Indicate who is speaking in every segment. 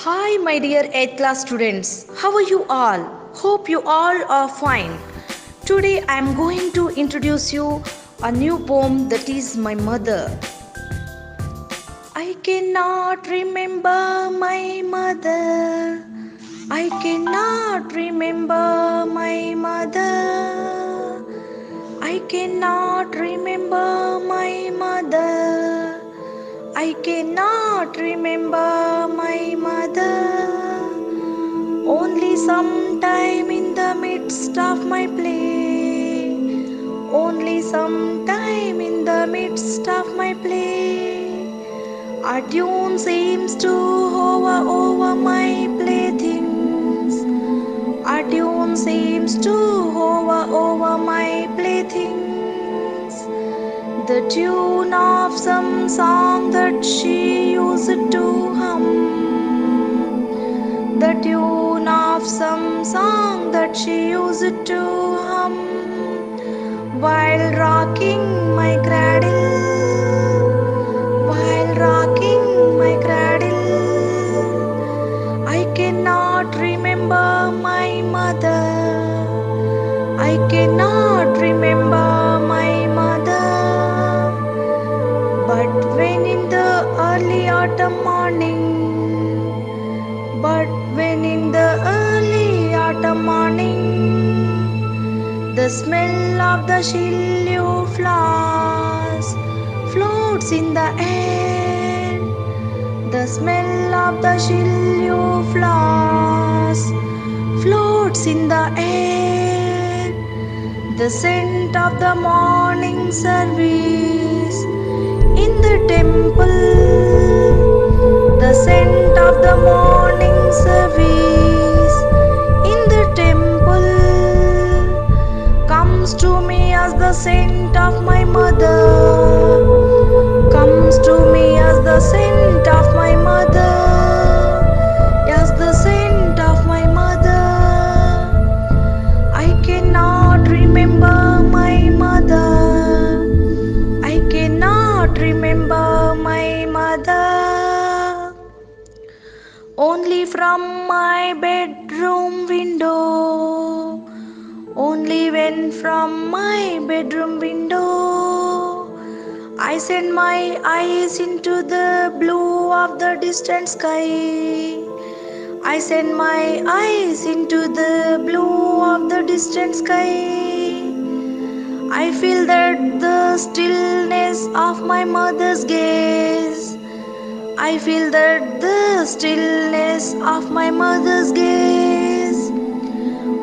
Speaker 1: Hi, my dear 8th class students. How are you all? Hope you all are fine. Today I am going to introduce you a new poem that is my mother. I cannot remember my mother. I cannot remember my mother. I cannot remember my mother. I cannot remember my mother. Only sometime in the midst of my play. Only sometime in the midst of my play. A tune seems to hover over my playthings. A tune seems to hover over my playthings. The tune of some song that she used to hum. The tune of some song that she used to hum while rocking my cradle. While rocking my cradle, I cannot remember my mother. I cannot remember my mother. But when in the early autumn morning, but when in the early autumn morning, the smell of the shillu flowers floats in the air. The smell of the shillu flowers floats in the air. The scent of the morning service in the temple. The scent of the morning service in the temple comes to me as the scent of my mother. Comes to me as the scent of my mother. As the scent of my mother. I cannot remember my mother. I cannot remember my mother. Only from my bedroom window. Only when from my bedroom window I send my eyes into the blue of the distant sky. I send my eyes into the blue of the distant sky. I feel that the stillness of my mother's gaze. I feel that the stillness of my mother's gaze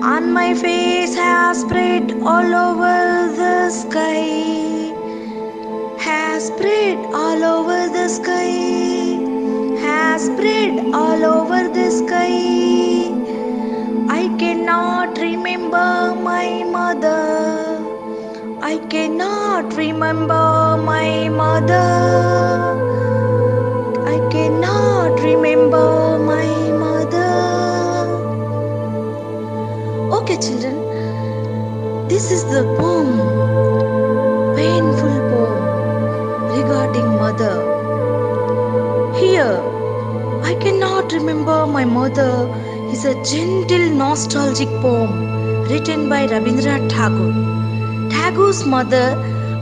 Speaker 1: on my face has spread all over the sky. Has spread all over the sky. Has spread all over the sky. I cannot remember my mother. I cannot remember my mother. I cannot remember my mother. Okay, children, this is the poem, painful poem regarding mother. Here, I cannot remember my mother is a gentle nostalgic poem written by Rabindranath Tagore. Tagore's mother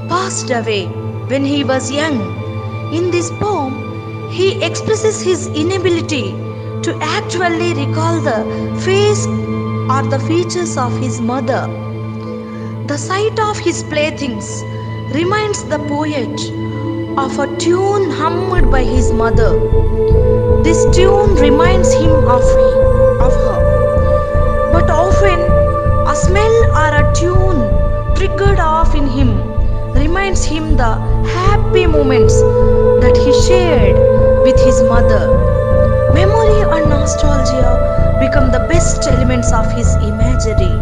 Speaker 1: passed away when he was young. In this poem, he expresses his inability to actually recall the face or the features of his mother. The sight of his playthings reminds the poet of a tune hummed by his mother. This tune reminds him of her. But often, a smell or a tune triggered off in him reminds him the happy moments that he shared with his mother. Memory and nostalgia become the best elements of his imagery.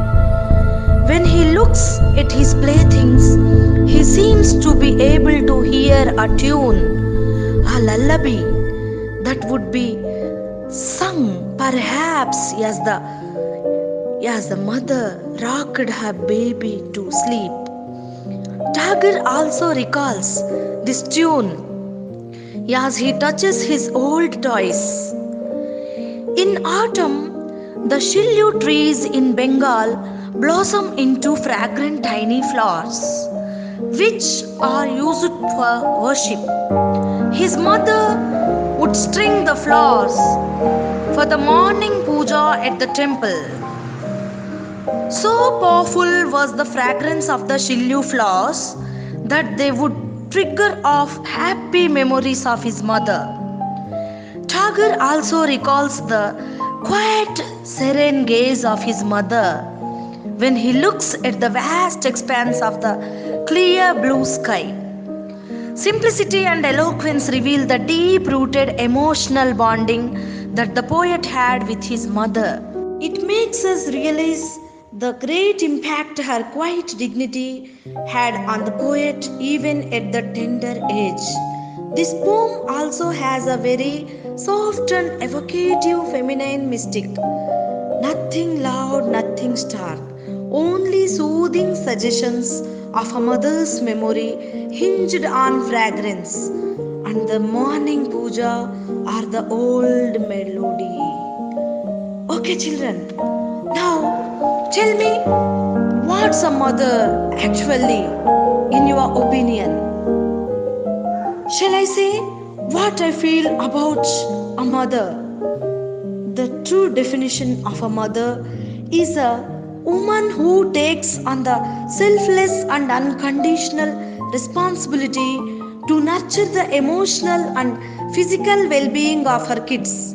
Speaker 1: When he looks at his playthings, he seems to be able to hear a tune, a lullaby that would be sung perhaps as the mother rocked her baby to sleep. Tagore also recalls this tune as he touches his old toys. In autumn, the shillu trees in Bengal blossom into fragrant tiny flowers, which are used for worship. His mother would string the flowers for the morning puja at the temple. So powerful was the fragrance of the shillu flowers that they would trigger off happy memories of his mother. Tagore also recalls the quiet, serene gaze of his mother when he looks at the vast expanse of the clear blue sky. Simplicity and eloquence reveal the deep rooted emotional bonding that the poet had with his mother. It makes us realize the great impact her quiet dignity had on the poet even at the tender age. This poem also has a very soft and evocative feminine mystic. Nothing loud, nothing stark, only soothing suggestions of a mother's memory hinged on fragrance, and the morning puja are the old melody. Okay, children, now tell me what's a mother actually, in your opinion? Shall I say what I feel about a mother? The true definition of a mother is a woman who takes on the selfless and unconditional responsibility to nurture the emotional and physical well being of her kids.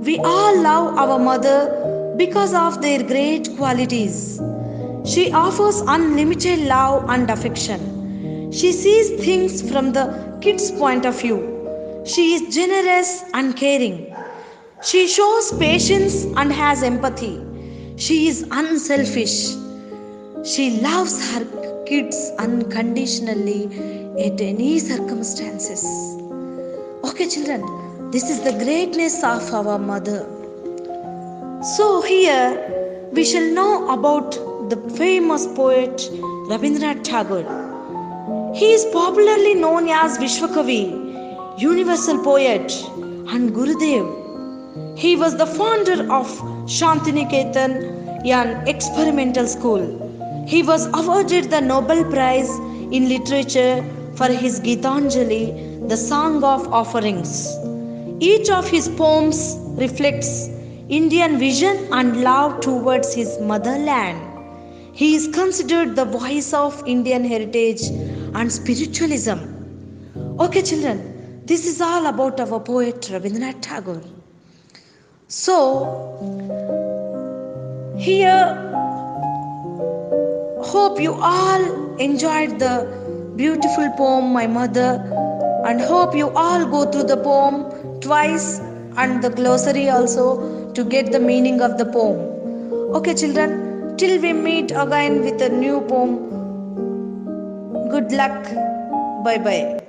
Speaker 1: We all love our mother because of their great qualities. She offers unlimited love and affection. She sees things from the kid's point of view. She is generous and caring. She shows patience and has empathy. She is unselfish. She loves her kids unconditionally at any circumstances. Okay, children, this is the greatness of our mother. So, here we shall know about the famous poet Rabindranath Tagore. He is popularly known as Vishwakavi, universal poet, and Gurudev. He was the founder of Shantiniketan, an experimental school. He was awarded the Nobel Prize in Literature for his Gitanjali, the Song of Offerings. Each of his poems reflects Indian vision and love towards his motherland. He is considered the voice of Indian heritage and spiritualism. Okay, children, this is all about our poet Rabindranath Tagore. So, here, hope you all enjoyed the beautiful poem, My Mother, and hope you all go through the poem twice and the glossary also to get the meaning of the poem. Okay, children, till we meet again with a new poem. Good luck. Bye bye.